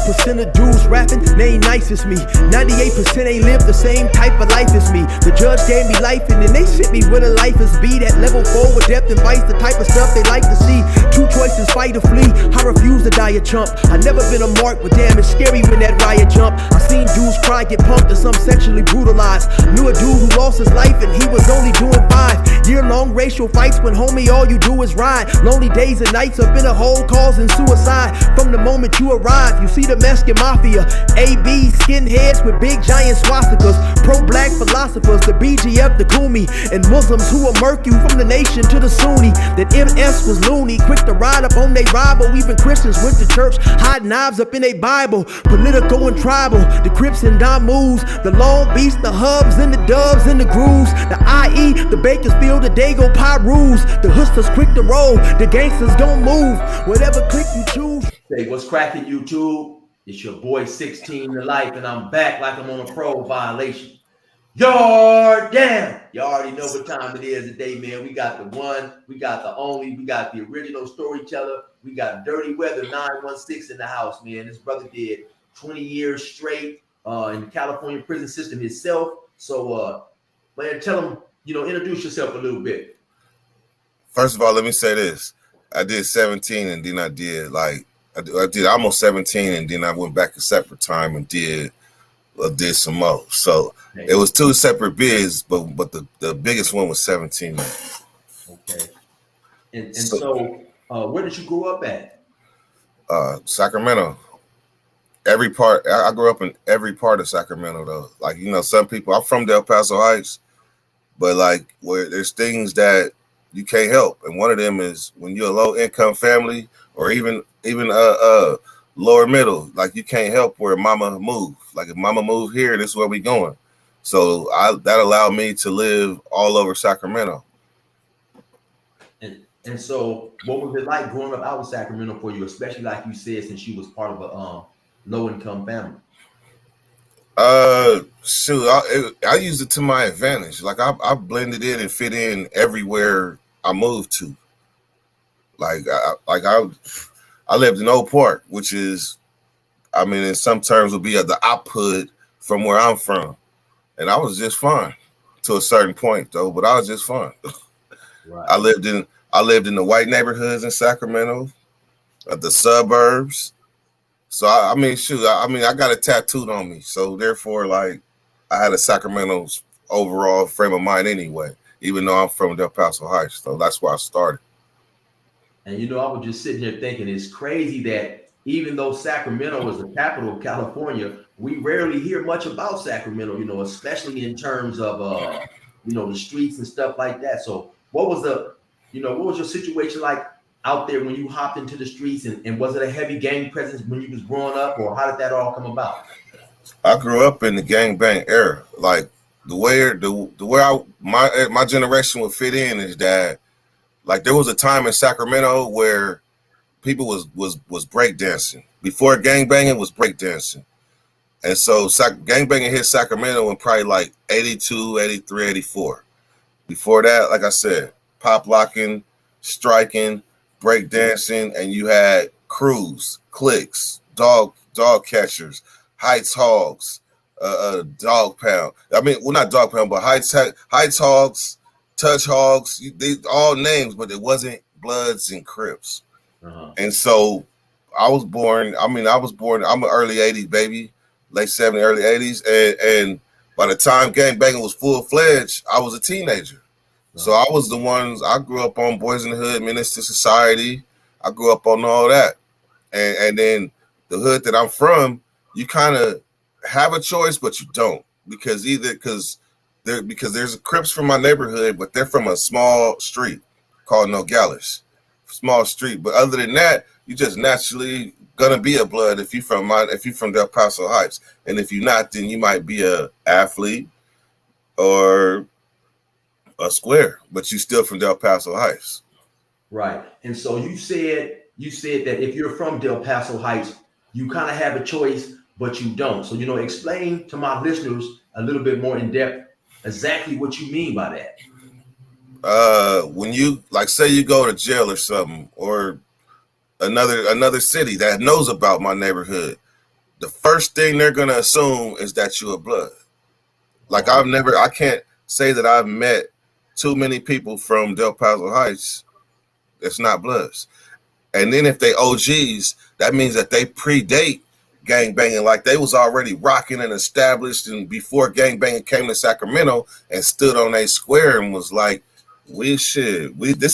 1% of dudes rapping, they ain't nice as me. 98% ain't live the same type of life as me. The judge gave me life and then they sent me where the life is be. That level 4 with depth and vice, the type of stuff they like to see. Two choices, fight or flee. I refuse to die a chump. I never been a mark, but damn, it's scary when that riot jump. I seen dudes cry, get pumped, and some sexually brutalized. Knew a dude who lost his life and he was only doing 5 year-long racial fights when homie all you do is ride. Lonely days and nights up in a hole causing suicide. From the moment you arrive, you see the Mexican mafia, AB skinheads with big giant swastikas, pro-black philosophers, the BGF, the Kumi, and Muslims who will murk you from the nation to the Sunni. That MS was loony, quick to ride up on they rival. Even Christians went to church, hide knives up in a Bible. Political and tribal, the Crips and Damus, the Long Beach, the Hubs and the Dubs and the Grooves, the IE, the Bakersfield, the Dago Pyrus, the hustlers quick to roll, the gangsters gon' move, whatever click you choose. Hey, what's cracking, YouTube? It's your boy 16 to life, and I'm back like I'm on a pro violation. Yard down. You already know what time it is today, man. We got the one, we got the only, we got the original storyteller. We got Dirty Weather 916 in the house, man. This brother did 20 years straight in the California prison system himself. So, man, tell him, introduce yourself a little bit. First of all, let me say this. I did 17 and then I did almost 17 and then I went back a separate time and did some more. So it was 2 separate bids, but the biggest one was 17. Okay. And so where did you grow up at? Sacramento. Every part. I grew up in every part of Sacramento though. Like, some people, I'm from Del Paso Heights, but like where there's things that you can't help. And one of them is when you're a low income family or even lower middle, like you can't help where mama moved. Like if mama moved here, this is where we going. So that allowed me to live all over Sacramento. And so what was it like growing up out in Sacramento for you, especially like you said, since you was part of a low income family? Shoot, I used it to my advantage. Like I blended in and fit in everywhere I moved to. I lived in Oak Park, which is, in some terms would be the output from where I'm from. And I was just fine to a certain point though, but I was just fine. Right. I lived in the white neighborhoods in Sacramento, the suburbs. So I got it tattooed on me. So therefore, like, I had a Sacramento's overall frame of mind anyway, even though I'm from Del Paso Heights. So that's where I started. And I was just sitting here thinking it's crazy that even though Sacramento is the capital of California, we rarely hear much about Sacramento, especially in terms of the streets and stuff like that. So what was your situation like out there when you hopped into the streets, and was it a heavy gang presence when you was growing up, or how did that all come about? I grew up in the gangbang era. Like the way my generation would fit in is that, like, there was a time in Sacramento where people was breakdancing. Before gangbanging was breakdancing. And so gangbanging hit Sacramento in probably like 82, 83, 84. Before that, like I said, pop locking, striking, breakdancing, and you had crews, cliques, dog catchers, Heights Hogs, Dog Pound. Not Dog Pound, but Heights Hogs, Touch Hogs. They all names, but it wasn't Bloods and Crips. Uh-huh. And so I was born. I'm an early 80s baby, late 70s, early 80s, and by the time gangbanging was full fledged, I was a teenager. So I was the ones, I grew up on Boys in the Hood, Menace to Society. I grew up on all that. And then the hood that I'm from, you kind of have a choice, but you don't. Because there's Crips from my neighborhood, but they're from a small street called Nogales. Small street. But other than that, you just naturally gonna be a Blood if you from Del Paso Heights. And if you're not, then you might be a athlete or a square, but you still from Del Paso Heights. Right. And so you said that if you're from Del Paso Heights, you kind of have a choice, but you don't. So, explain to my listeners a little bit more in depth exactly what you mean by that. When you, like, say you go to jail or something, or another city that knows about my neighborhood, the first thing they're gonna assume is that you're a blood. Like I can't say that I've met too many people from Del Paso Heights that's not bloods. And then if they OGs, that means that they predate gangbanging, like they was already rocking and established, and before gangbanging came to Sacramento and stood on a square and was like, this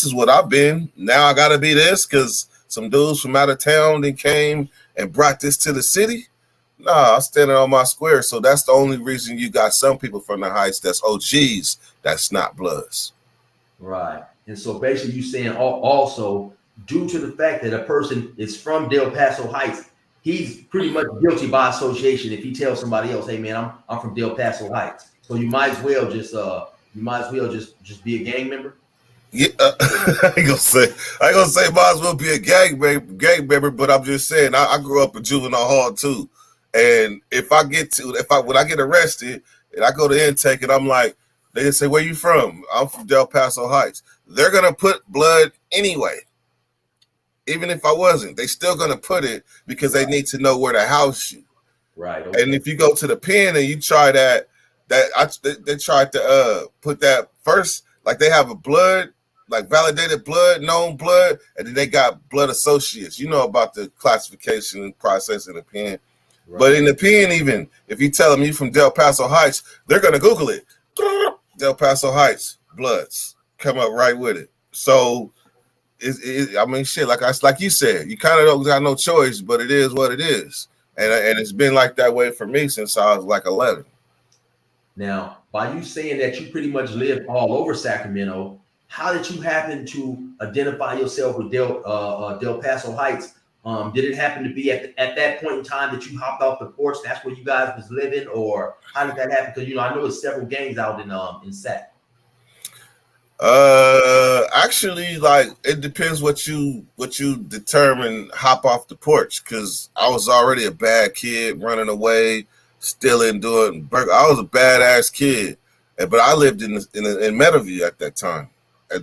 is what I've been. Now I gotta be this because some dudes from out of town then came and brought this to the city. Nah, I'm standing on my square. So that's the only reason you got some people from the Heights that's OGs that's not bloods. Right. And so basically you saying also due to the fact that a person is from Del Paso Heights, he's pretty much guilty by association if he tells somebody else, hey man, I'm from Del Paso Heights. So you might as well just be a gang member. Yeah, I ain't gonna say might as well be a gang member, but I'm just saying I grew up in juvenile hall too. And when I get arrested and I go to intake and I'm like, they say, where you from? I'm from Del Paso Heights. They're gonna put blood anyway. Even if I wasn't, they still gonna put it because they need to know where to house you. Right. Okay. And if you go to the pen and you try they tried to put that first, like they have a blood, like validated blood, known blood, and then they got blood associates. You know about the classification process in the pen. Right. But in the pen, even if you tell them you from Del Paso Heights, they're gonna Google it. Del Paso Heights bloods come up right with it. So I mean, shit, like you said, you kind of don't got no choice, but it is what it is, and it's been like that way for me since I was like 11. Now, by you saying that you pretty much lived all over Sacramento, how did you happen to identify yourself with Del Paso Heights? Did it happen to be at that point in time that you hopped off the porch? That's where you guys was living, or how did that happen? Because I know there's several gangs out in Sac. Actually, like it depends what you determine hop off the porch. Because I was already a bad kid, running away, stealing, doing. I was a badass kid, but I lived in Meadowview at that time,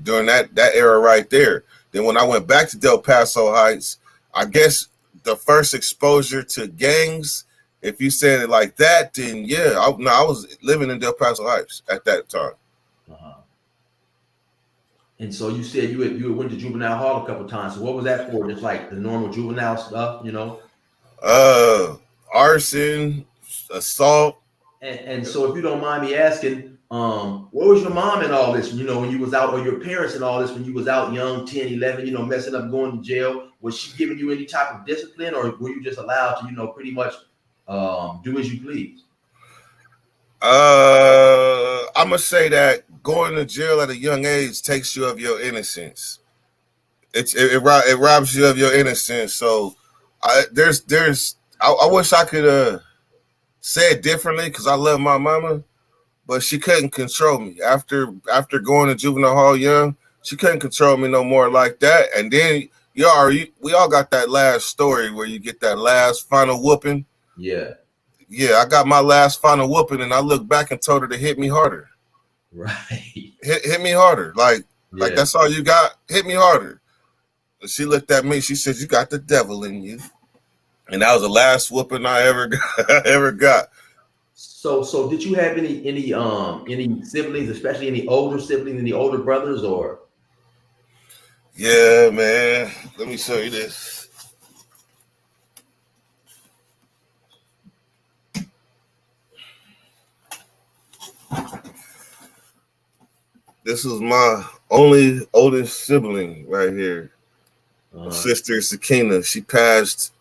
during that era right there. Then when I went back to Del Paso Heights, I guess the first exposure to gangs, if you said it like that, then yeah, I was living in Del Paso Heights at that time. Uh-huh. And so you said you went to juvenile hall a couple of times. So what was that for? Just like the normal juvenile stuff, Arson, assault. And so if you don't mind me asking, where was your mom in all this, when you was out, or your parents in all this when you was out young, 10, 11, messing up, going to jail? Was she giving you any type of discipline, or were you just allowed to, pretty much do as you please? I'm going to say that going to jail at a young age takes you of your innocence. It robs you of your innocence. So I wish I could say it differently because I love my mama, but she couldn't control me. After going to juvenile hall young, she couldn't control me no more like that. And then we all got that last story where you get that last final whooping. Yeah. Yeah, I got my last final whooping, and I looked back and told her to hit me harder. Right. Hit me harder. Like that's all you got? Hit me harder. And she looked at me. She said, you got the devil in you. And that was the last whooping I ever got. So did you have any siblings, especially any older siblings, any older brothers, or? Yeah, man. Let me show you this. This is my only oldest sibling right here. Sister Sakina. She passed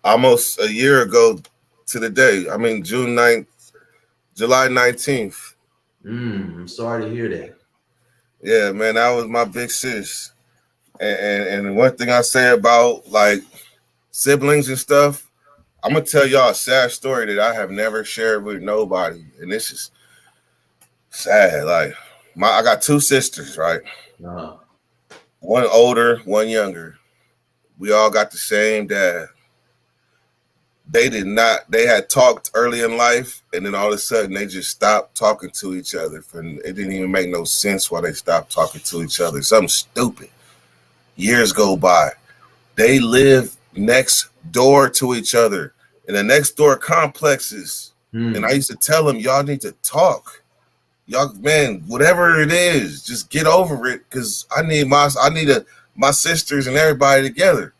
almost a year ago to the day. I mean, July 19th. I'm sorry to hear that. Yeah, man, that was my big sis. And one thing I say about like siblings and stuff, I'm gonna tell y'all a sad story that I have never shared with nobody, and this is sad. Like I got two sisters, right? Uh-huh. One older, one younger. We all got the same dad. They had talked early in life, and then all of a sudden they just stopped talking to each other. It didn't even make no sense why they stopped talking to each other. Something stupid. Years go by. They live next door to each other in the next door complexes. And I used to tell them, y'all need to talk. Y'all, man, whatever it is, just get over it. Cause I need my sisters and everybody together.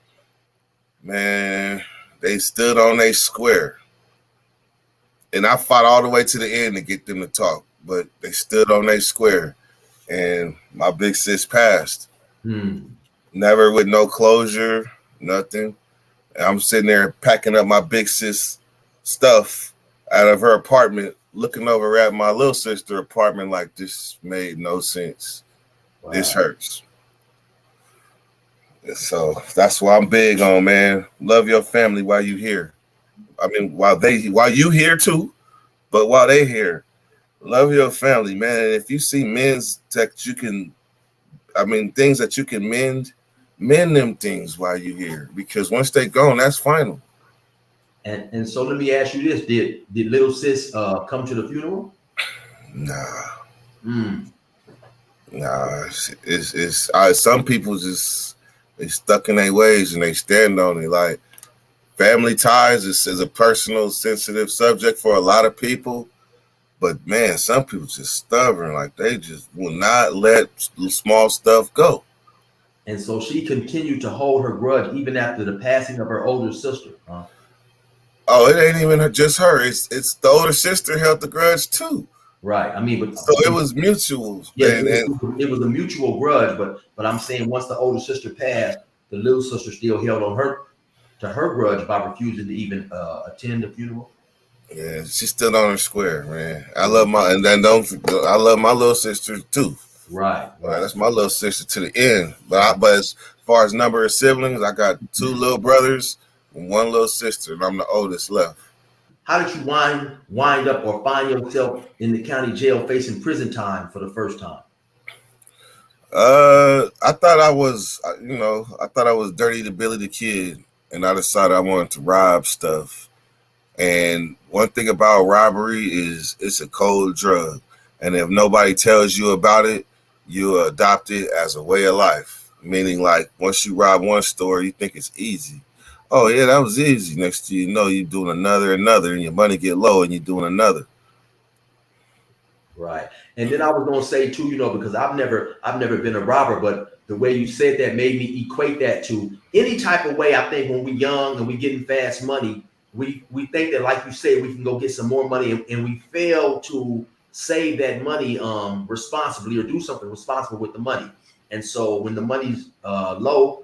Man, they stood on their square. And I fought all the way to the end to get them to talk. But they stood on their square. And my big sis passed. Never with no closure, nothing. And I'm sitting there packing up my big sis stuff out of her apartment, looking over at my little sister apartment like this made no sense. Wow. This hurts. So that's what I'm big on, man. Love your family while you here. I mean, while you here too, but while they here, love your family, man. And if you see men's that you can, things that you can mend them things while you here, because once they gone, that's final. And so let me ask you this: Did little sis come to the funeral? Nah. Nah. It's some people just they stuck in their ways and they stand on it. Like family ties is a personal, sensitive subject for a lot of people. But man, some people just stubborn. Like they just will not let small stuff go. And so she continued to hold her grudge even after the passing of her older sister. Huh? Oh, it ain't even just her. It's the older sister held the grudge too. Right. But so it was mutual. Yeah, it was a mutual grudge. But I'm saying once the older sister passed, the little sister still held on her grudge by refusing to even attend the funeral. Yeah, she stood on her square, man. I love my little sister too. Right. That's my little sister to the end. But as far as number of siblings, I got 2 little brothers and 1 little sister, and I'm the oldest left. How did you wind up or find yourself in the county jail facing prison time for the first time? I thought I was Dirty the Billy the Kid, and I decided I wanted to rob stuff. And one thing about robbery is it's a cold drug. And if nobody tells you about it, you adopt it as a way of life. Meaning, like, once you rob one store, you think it's easy. Oh, yeah, that was easy. Next thing you know, you're doing another, and your money get low, and you're doing another. Right. And then I was going to say, too, because I've never been a robber, but the way you said that made me equate that to any type of way. I think when we're young and we're getting fast money, we think that, like you say, we can go get some more money, and we fail to save that money responsibly or do something responsible with the money. And so when the money's low,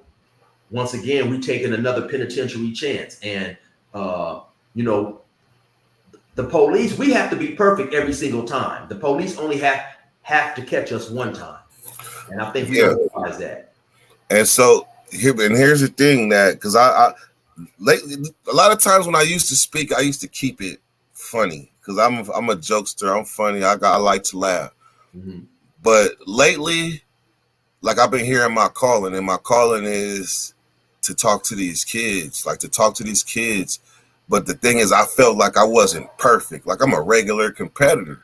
once again, we're taking another penitentiary chance. And, the police, we have to be perfect every single time. The police only have to catch us one time. And I think we realize that. And so here's the thing that, because I a lot of times when I used to speak, I used to keep it funny because I'm a jokester. I'm funny. I like to laugh. Mm-hmm. But lately, like I've been hearing my calling, and my calling is to talk to these kids, But the thing is, I felt like I wasn't perfect. Like I'm a regular competitor.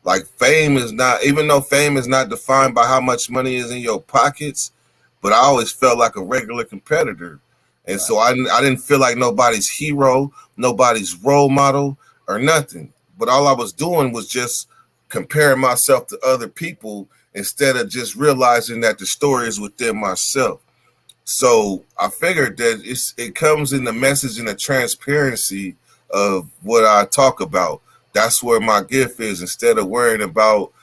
Like fame is not, even though fame is not defined by how much money is in your pockets, but I always felt like a regular competitor. And so I didn't feel like nobody's hero, nobody's role model or nothing. But all I was doing was just comparing myself to other people instead of just realizing that the story is within myself. So I figured that it comes in the message and the transparency of what I talk about. That's where my gift is. Instead of worrying about,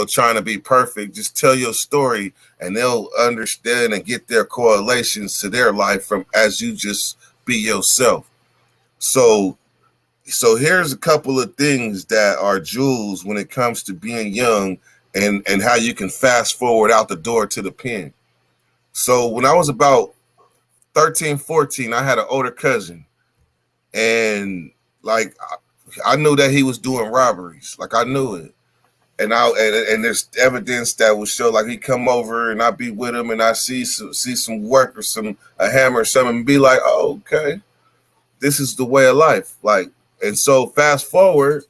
trying to be perfect, just tell your story and they'll understand and get their correlations to their life from as you just be yourself. So here's a couple of things that are jewels when it comes to being young and how you can fast forward out the door to the pen. So when I was about 13, 14, I had an older cousin, and like I knew that he was doing robberies. Like I knew it. And there's evidence that would show, like, he'd come over and I'd be with him and I see some work or a hammer or something and be like, oh, okay, this is the way of life. Like, and so fast forward,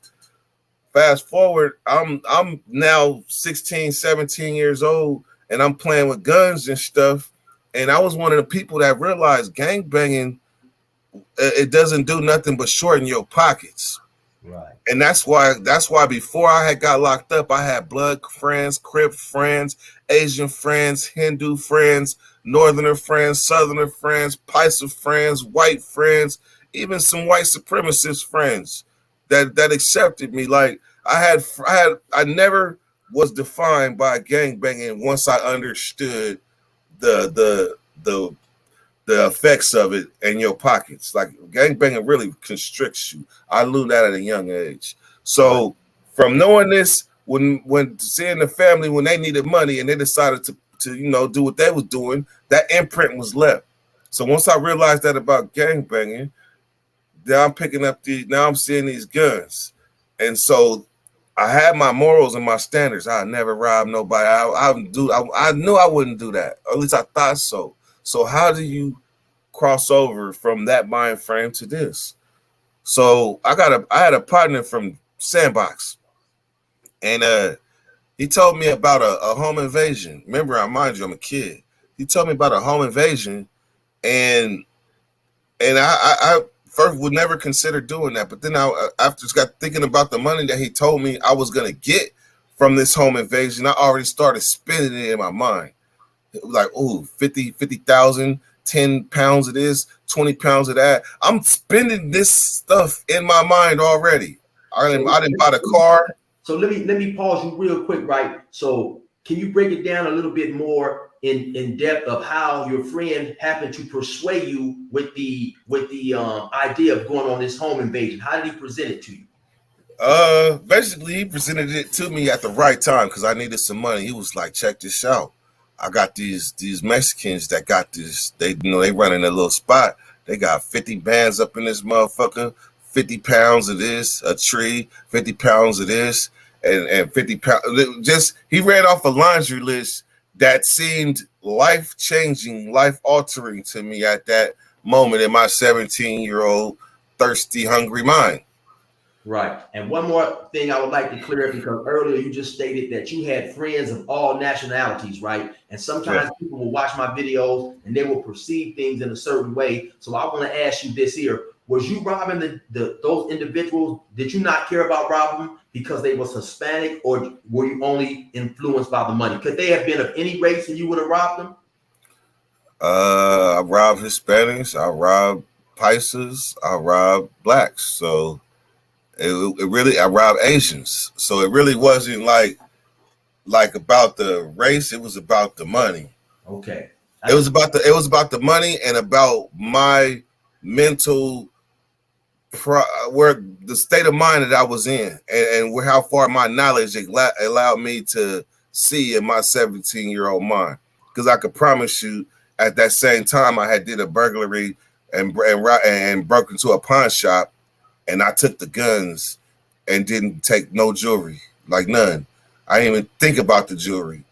I'm now 16, 17 years old and I'm playing with guns and stuff. And I was one of the people that realized gangbanging it doesn't do nothing but shorten your pockets. Right. And that's why before I had got locked up, I had blood friends, Crip friends, Asian friends, Hindu friends, Northerner friends, Southerner friends, Paisa friends, white friends, even some white supremacist friends that accepted me. Like I never was defined by gangbanging once I understood the the effects of it in your pockets. Like gangbanging really constricts you. I learned that at a young age. So from knowing this, when seeing the family when they needed money and they decided to do what they was doing, that imprint was left. So once I realized that about gangbanging, then I'm picking up now I'm seeing these guns. And so I had my morals and my standards. I never rob nobody. I knew I wouldn't do that. Or at least I thought so. So how do you cross over from that mind frame to this? So I had a partner from Sandbox, and he told me about a home invasion. Remember, mind you, I'm a kid. He told me about a home invasion, and I first would never consider doing that. But then after got thinking about the money that he told me I was gonna get from this home invasion, I already started spending it in my mind. It was like, oh, 50,000, 10 pounds of this, 20 pounds of that. I'm spending this stuff in my mind already. I didn't buy the car. So let me pause you real quick, right? So can you break it down a little bit more in depth of how your friend happened to persuade you with the idea of going on this home invasion? How did he present it to you? Basically he presented it to me at the right time because I needed some money. He was like, check this out. I got these Mexicans that got this. They run in a little spot. They got 50 bands up in this motherfucker. 50 pounds of this, a tree. 50 pounds of this, and 50 pounds. Just he ran off a laundry list that seemed life changing, life altering to me at that moment in my 17-year-old thirsty, hungry mind. Right. And one more thing I would like to clear up, because earlier you just stated that you had friends of all nationalities, right? And sometimes people will watch my videos and they will perceive things in a certain way. So I want to ask you this here. Was you robbing those individuals? Did you not care about robbing them because they was Hispanic, or were you only influenced by the money? Could they have been of any race and you would have robbed them? I robbed Hispanics, I robbed Paisas, I robbed blacks. So it really, I robbed Asians. So it really wasn't like about the race. It was about the money. Okay. It was about the money and about my mental where the state of mind that I was in, and where how far my knowledge allowed me to see in my 17-year-old mind. Because I could promise you, at that same time, I had did a burglary and broke into a pawn shop, and I took the guns and didn't take no jewelry, like none. I didn't even think about the jewelry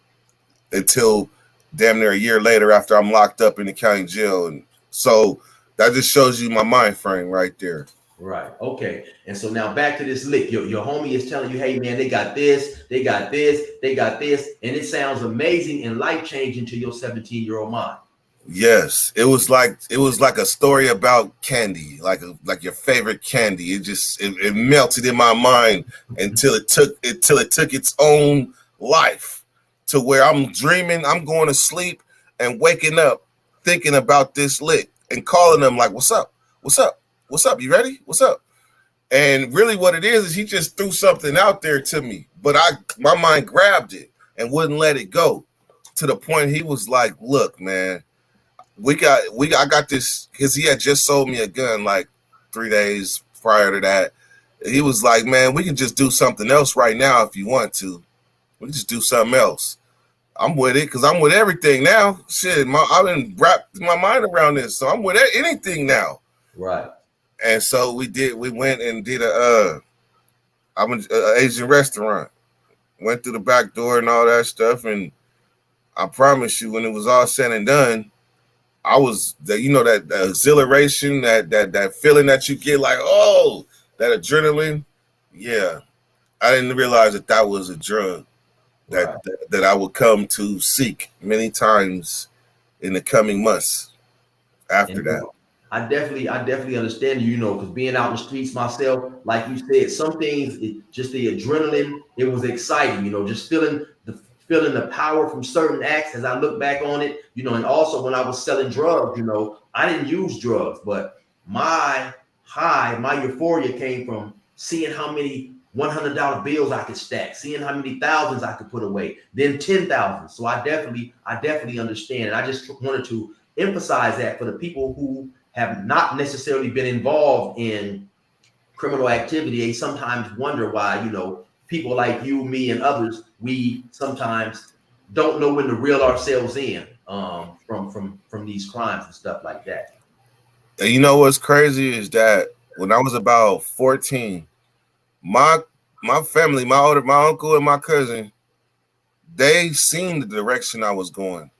until damn near a year later after I'm locked up in the county jail. And so that just shows you my mind frame right there. Right. Okay. And so now back to this lick. Your homie is telling you, hey man, they got this, they got this, they got this, and it sounds amazing and life changing to your 17-year-old mind. Yes, it was like a story about candy, like your favorite candy. It melted in my mind until it took its own life, to where I'm dreaming, I'm going to sleep and waking up thinking about this lick and calling them like, what's up? What's up? What's up? You ready? What's up? And really what it is he just threw something out there to me, but my mind grabbed it and wouldn't let it go, to the point he was like, look, man, I got this, because he had just sold me a gun like 3 days prior to that. He was like, man, we can just do something else right now if you want to. We can just do something else. I'm with it, because I'm with everything now. Shit, I've been wrapped my mind around this, so I'm with anything now. Right. And so we went and did an Asian restaurant. Went through the back door and all that stuff, and I promise you, when it was all said and done, I was that exhilaration, that feeling that you get, like, oh, that adrenaline. Yeah, I didn't realize that was a drug that I would come to seek many times in the coming months after that. I definitely understand you, you know, because being out in the streets myself, like you said, some things, just the adrenaline, it was exciting, you know, just feeling the power from certain acts as I look back on it, you know, and also when I was selling drugs, you know, I didn't use drugs, but my euphoria came from seeing how many $100 bills I could stack, seeing how many thousands I could put away, then 10,000. So I definitely understand. And I just wanted to emphasize that for the people who have not necessarily been involved in criminal activity, they sometimes wonder why, you know, people like you, me, and others, we sometimes don't know when to reel ourselves in from these crimes and stuff like that. And you know what's crazy is that when I was about 14, my family, my uncle and my cousin, they seen the direction I was going.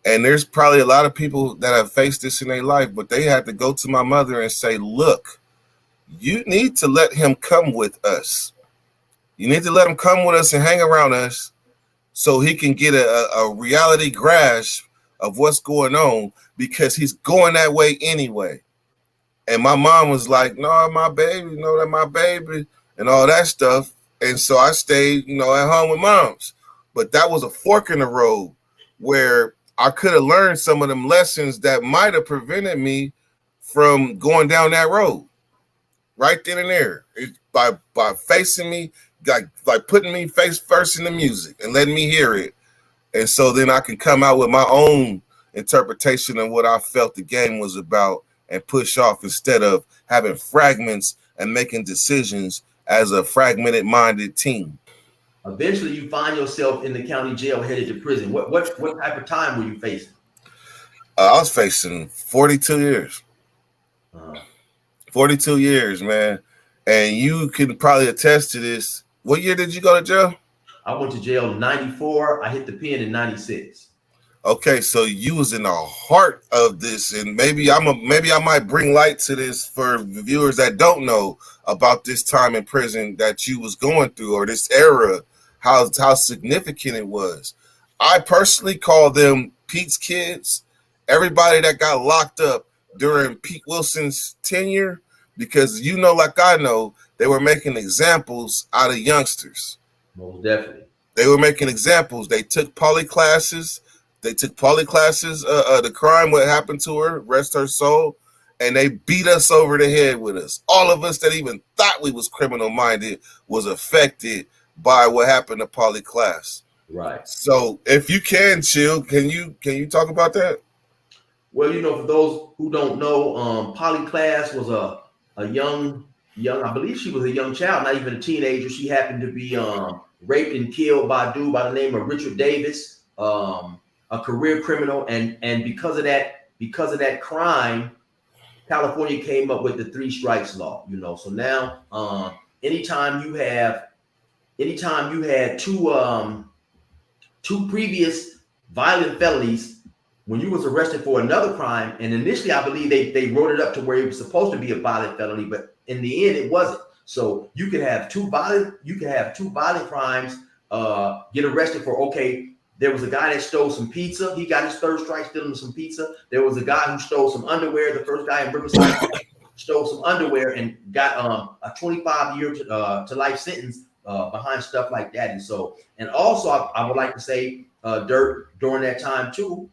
And there's probably a lot of people that have faced this in their life, but they had to go to my mother and say, look, you need to let him come with us. You need to let him come with us and hang around us so he can get a reality grasp of what's going on, because he's going that way anyway. And my mom was like, no, my baby, no, that my baby, and all that stuff. And so I stayed, you know, at home with moms. But that was a fork in the road where I could have learned some of them lessons that might have prevented me from going down that road right then and there. By facing me, like putting me face first in the music and letting me hear it. And so then I can come out with my own interpretation of what I felt the game was about and push off, instead of having fragments and making decisions as a fragmented minded team. Eventually, you find yourself in the county jail, headed to prison. What type of time were you facing? I was facing 42 years. Uh, 42 years, man. And you can probably attest to this. What year did you go to jail? I went to jail in 94. I hit the pen in 96. Okay, so you was in the heart of this, and maybe I might bring light to this for the viewers that don't know about this time in prison that you was going through, or this era, how significant it was. I personally call them Pete's kids, everybody that got locked up during Pete Wilson's tenure, because you know, like I know, they were making examples out of youngsters. Most definitely. They were making examples. They took poly classes. The crime, what happened to her, rest her soul, and they beat us over the head with us. All of us that even thought we was criminal minded was affected by what happened to poly class. Right. So if you can chill, can you talk about that? Well, you know, for those who don't know, Polly Class was a young, I believe she was a young child, not even a teenager. She happened to be raped and killed by a dude by the name of Richard Davis, a career criminal, and because of that crime, California came up with the 3 strikes law. You know, so now anytime you had two previous violent felonies, when you was arrested for another crime, and initially I believe they wrote it up to where it was supposed to be a violent felony, but in the end it wasn't. So you could have two violent crimes, get arrested for, okay, there was a guy that stole some pizza. He got his 3rd strike stealing some pizza. There was a guy who stole some underwear. The first guy in Riverside stole some underwear and got a 25-year to life sentence behind stuff like that. And so, and also I would like to say, during that time too,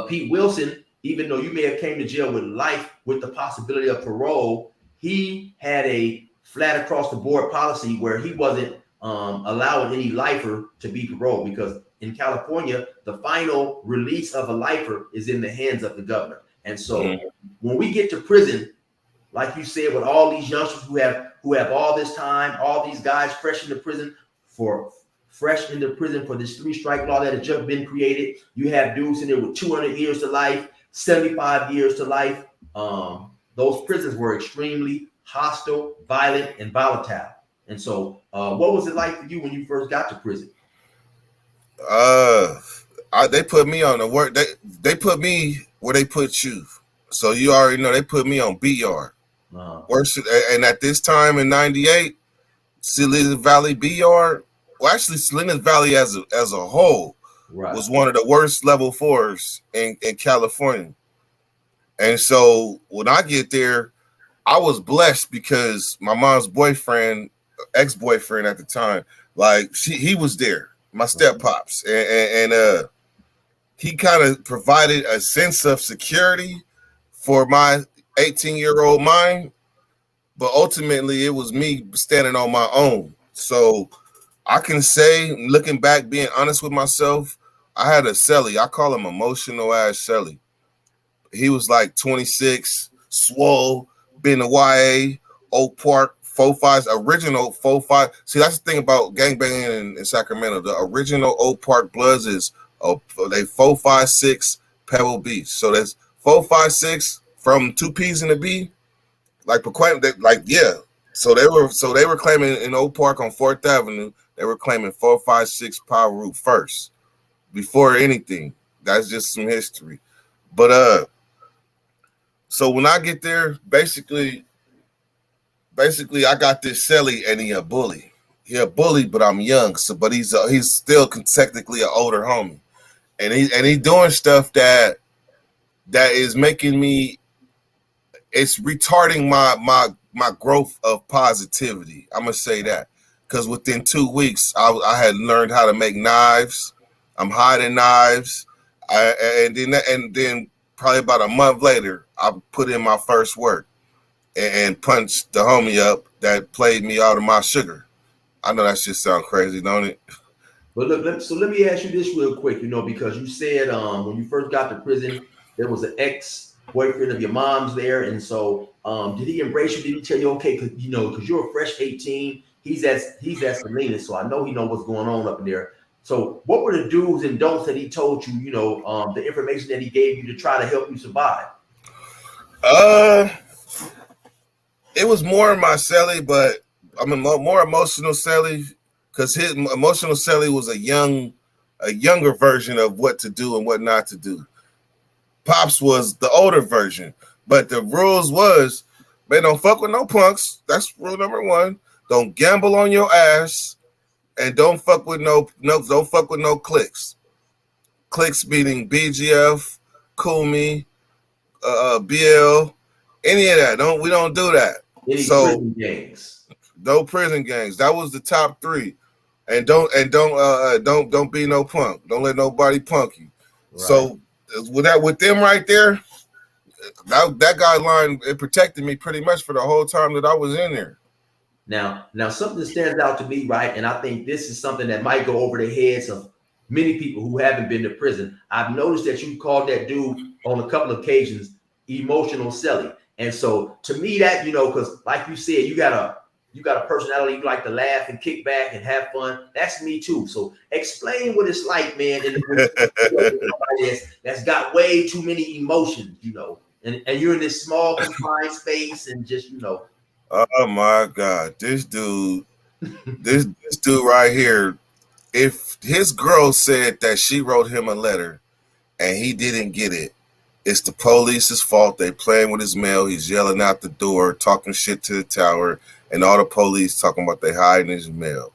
Pete Wilson, even though you may have came to jail with life with the possibility of parole, he had a flat across the board policy where he wasn't allowing any lifer to be paroled, because in California, the final release of a lifer is in the hands of the governor. And so when we get to prison, like you said, with all these youngsters who have all this time, all these guys fresh into prison for this 3 strike law that has just been created. You have dudes in there with 200 years to life, 75 years to life. Those prisons were extremely hostile, violent, and volatile. And so what was it like for you when you first got to prison? They put me on the work. They put me where they put you. So you already know they put me on B yard. Worse, and at this time in '98, Salinas Valley B yard. Well, actually, Salinas Valley as a whole was one of the worst level 4s in California. And so when I get there, I was blessed because my mom's boyfriend, ex-boyfriend at the time, like he was there, my step pops, and he kind of provided a sense of security for my 18-year-old mind. But ultimately, it was me standing on my own. So I can say, looking back, being honest with myself, I had a celly. I call him emotional ass celly. He was like 26, swole, been to YA, Oak Park, 4-5, original 4-5. See, that's the thing about gangbanging in Sacramento. The original Oak Park Bloods is they 4-5-6 Pebble Beach. So that's 4-5-6 from 2 P's and a B. Like yeah. So they were claiming in Oak Park on 4th Avenue, they were claiming 4-5-6 Power Route first. Before anything. That's just some history. But so when I get there, basically I got this celly and he a bully. He a bully, but I'm young. So but he's still technically an older homie. And he doing stuff that is making me, it's retarding my growth of positivity. I'm gonna say that because within 2 weeks, I had learned how to make knives. I'm hiding knives, and then probably about a month later, I put in my first work and punched the homie up that played me out of my sugar. I know that shit sound crazy, don't it? But look, so let me ask you this real quick, because you said when you first got to prison, there was an ex-boyfriend of your mom's there, and so did he embrace you? Did he tell you, okay, because you're a fresh 18, he's at Salinas, so I know he knows what's going on up in there. So what were the do's and don'ts that he told you, the information that he gave you to try to help you survive? It was more my celly, but I'm a more emotional celly because his emotional celly was a younger version of what to do and what not to do. Pops was the older version, but the rules was, man, don't fuck with no punks. That's rule number 1. Don't gamble on your ass, and don't fuck with don't fuck with no cliques. Cliques meaning BGF, Kumi, BL, any of that. We don't do that. Any prison gangs? No prison gangs. That was the top 3. And don't be no punk. Don't let nobody punk you. Right. So with them right there, that guideline, it protected me pretty much for the whole time that I was in there. Now something stands out to me, right? And I think this is something that might go over the heads of many people who haven't been to prison. I've noticed that you called that dude on a couple of occasions emotional celly. And so to me that, because like you said, you got a personality, you like to laugh and kick back and have fun. That's me too. So explain what it's like, man, that's got way too many emotions, and you're in this small confined space and just, Oh my God, this dude right here, if his girl said that she wrote him a letter and he didn't get it, it's the police's fault. They playing with his mail. He's yelling out the door, talking shit to the tower, and all the police talking about they hiding his mail.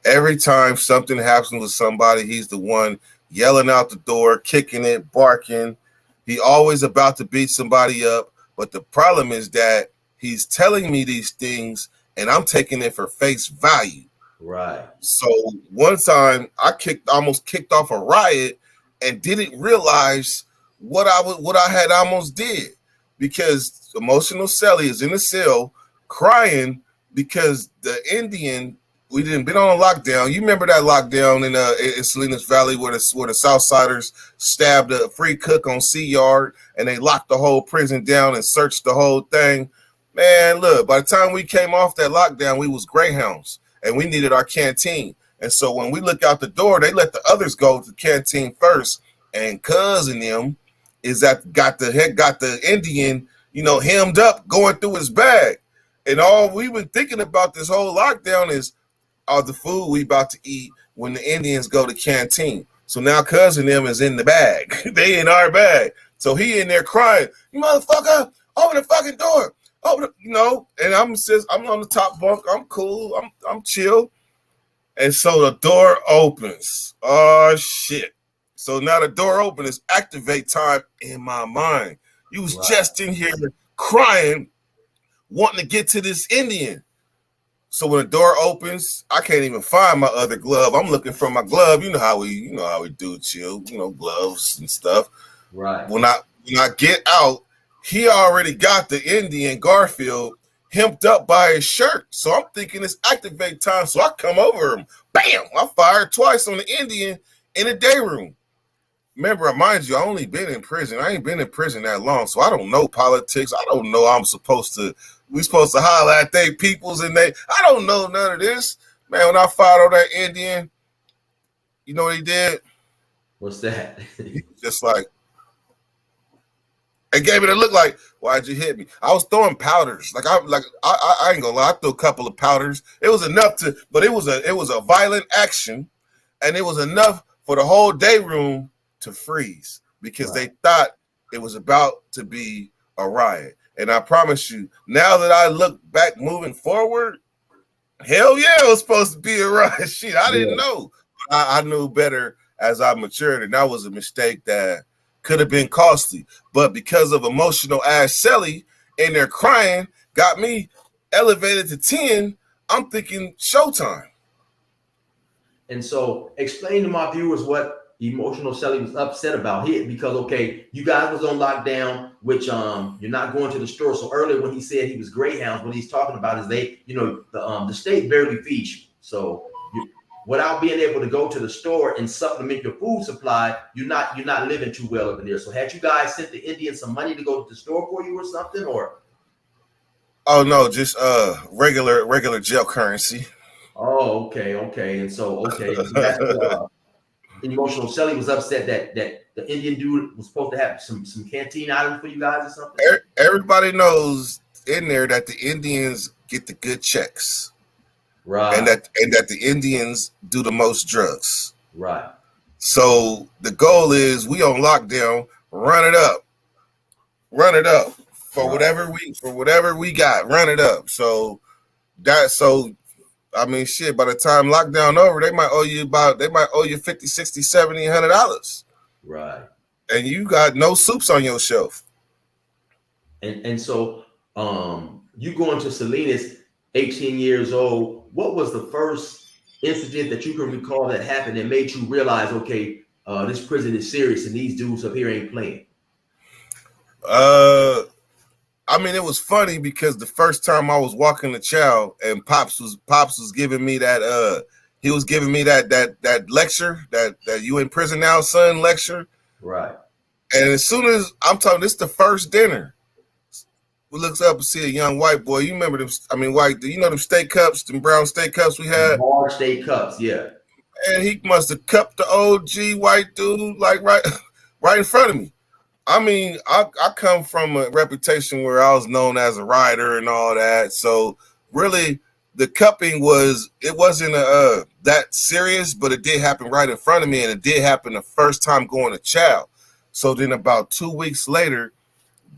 Every time something happens with somebody, he's the one yelling out the door, kicking it, barking. He always about to beat somebody up. But the problem is that he's telling me these things and I'm taking it for face value. Right. So one time I almost kicked off a riot and didn't realize what I had almost did, because emotional celly is in the cell crying because the Indian, we didn't been on a lockdown. You remember that lockdown in Salinas Valley where the Southsiders stabbed a free cook on Sea Yard and they locked the whole prison down and searched the whole thing. Man, look, by the time we came off that lockdown, we was Greyhounds and we needed our canteen. And so when we look out the door, they let the others go to the canteen first. And cousin them is that got the Indian, hemmed up going through his bag. And all we've been thinking about this whole lockdown is all the food we about to eat when the Indians go to canteen. So now cousin them is in the bag. They in our bag. So he in there crying, "You motherfucker, open the fucking door." And I'm on the top bunk. I'm cool. I'm chill. And so the door opens. Oh shit. So now the door opens, it's activate time in my mind. You was Right. just in here crying, wanting to get to this Indian. So when the door opens, I can't even find my other glove. I'm looking for my glove. You know how we do, chill. You know, gloves and stuff. Right. When I get out, he already got the Indian Garfield hemmed up by his shirt. So I'm thinking it's activate time. So I come over him. Bam! I fired twice on the Indian in the day room. Remember, mind you, I only been in prison. I ain't been in prison that long, so I don't know politics. I don't know we supposed to holler at they peoples and I don't know none of this. Man, when I fired on that Indian, you know what he did? What's that? He was just like, it gave me the look like, why'd you hit me? I was throwing powders. I ain't gonna lie, I threw a couple of powders. It was enough but it was a violent action, and it was enough for the whole day room to freeze because they thought it was about to be a riot. And I promise you, now that I look back moving forward, hell yeah, it was supposed to be a riot. Shit, I didn't know. I knew better as I matured, and that was a mistake that could have been costly. But because of emotional ass Shelly and their crying got me elevated to 10, I'm thinking showtime. And so explain to my viewers what emotional Shelly was upset about here, because okay, you guys was on lockdown, which you're not going to the store. So earlier when he said he was Greyhounds, what he's talking about is the state barely feeds you. So without being able to go to the store and supplement your food supply, you're not living too well up in there. So had you guys sent the Indians some money to go to the store for you or something, or? Oh no, just regular jail currency. Oh, okay. And so that's emotional Shelly was upset that the Indian dude was supposed to have some canteen items for you guys or something. Everybody knows in there that the Indians get the good checks, right? And that the Indians do the most drugs, right? So the goal is we on lockdown, run it up for whatever we got, run it up. I mean, shit, by the time lockdown over, they might owe you $50, $60, $70, $100. Right. And you got no soups on your shelf. And so you going to Salinas, 18 years old. What was the first incident that you can recall that happened that made you realize, okay, this prison is serious and these dudes up here ain't playing? I mean, it was funny because the first time I was walking the chow and Pops was giving me that he was giving me that lecture, that you in prison now, son lecture. Right. And as soon as I'm talking, this is the first dinner. We looks up and see a young white boy. You remember them? I mean, white. You know them steak cups, them brown steak cups we had. Large steak cups, yeah. And he must have cupped the OG white dude like right in front of me. I mean, I come from a reputation where I was known as a rider and all that. So really, the cupping wasn't that serious, but it did happen right in front of me, and it did happen the first time going to chow. So then about 2 weeks later,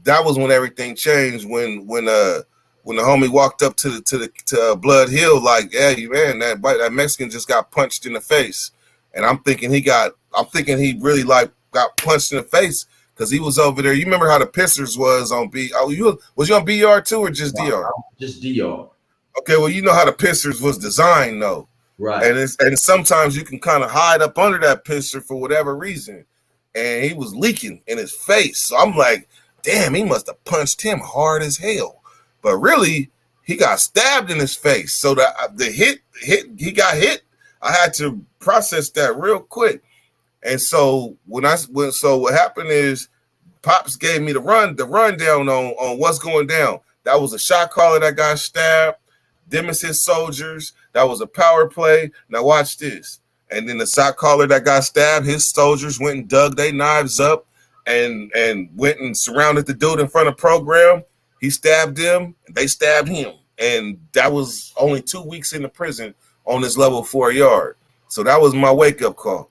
that was when everything changed. When the homie walked up to Blood Hill, like, hey man, that Mexican just got punched in the face, and I'm thinking he really like got punched in the face. Because he was over there. You remember how the Pissers was on B? Was you on BR too or just DR? Just DR. Okay, well, you know how the Pissers was designed though. Right. And sometimes you can kind of hide up under that pisser for whatever reason. And he was leaking in his face. So I'm like, damn, he must have punched him hard as hell. But really, he got stabbed in his face. So the hit, he got hit. I had to process that real quick. And so what happened is Pops gave me the rundown on what's going down. That was a shot caller that got stabbed. Them is his soldiers. That was a power play. Now watch this. And then the shot caller that got stabbed, his soldiers went and dug their knives up and went and surrounded the dude in front of program. He stabbed them, and they stabbed him. And that was only 2 weeks in the prison on this level 4 yard. So that was my wake-up call.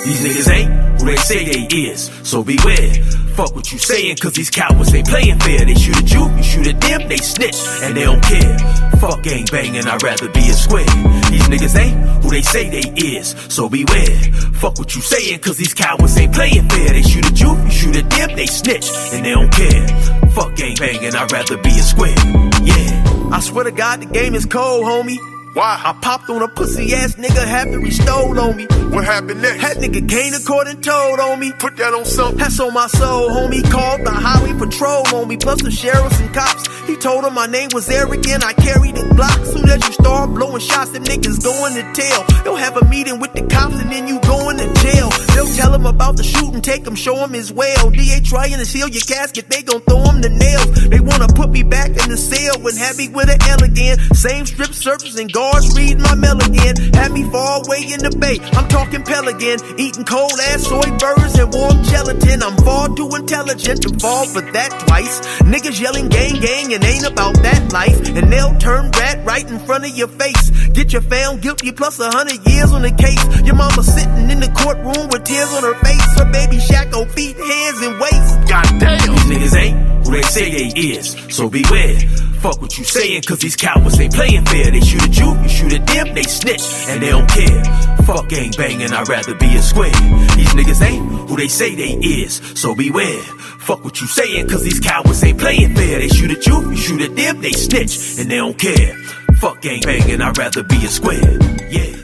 These niggas ain't who they say they is, so beware. Fuck what you saying, cause these cowards ain't playing fair. They shoot at you shoot at them, they snitch, and they don't care. Fuck gang banging, I'd rather be a square. These niggas ain't who they say they is, so beware. Fuck what you saying, cause these cowards ain't playing fair. They shoot at you shoot at them, they snitch, and they don't care. Fuck gang banging, I'd rather be a square. Yeah. I swear to God, the game is cold, homie. Why? I popped on a pussy ass nigga after he stole on me. What happened next? That nigga came to court and told on me. Put that on something. That's on my soul, homie. Called the highway patrol on me, plus the sheriffs and cops. He told him my name was Eric and I carried the Glock. Soon as you start blowing shots, them niggas going to jail. They'll have a meeting with the cops and then you going to jail. They'll tell him about the shooting, take him, show him his well. DA trying to seal your casket, they gon' throw him the nails. They wanna put me back in the cell and have me with an L again. Same strip searches and guards reading my mail again. Had me far away in the bay, I'm talking Pelican. Eating cold ass soy burgers and warm gelatin. I'm far too intelligent to fall for that twice. Niggas yelling gang gang and ain't about that life. And they'll turn rat right in front of your face. Get you found guilty plus 100 years on the case. Your mama sitting in the courtroom with tears on her face. Her baby shackled feet, hands and waist. Goddamn. These niggas ain't who they say they is, so beware. Fuck what you saying, cause these cowards ain't playing fair. They shoot at you shoot at them, they snitch, and they don't care. Fuck gang banging, I'd rather be a square. These niggas ain't who they say they is, so beware. Fuck what you saying, cause these cowards ain't playing fair. They shoot at you shoot at them, they snitch, and they don't care. Fuck gang banging, I'd rather be a square. Yeah.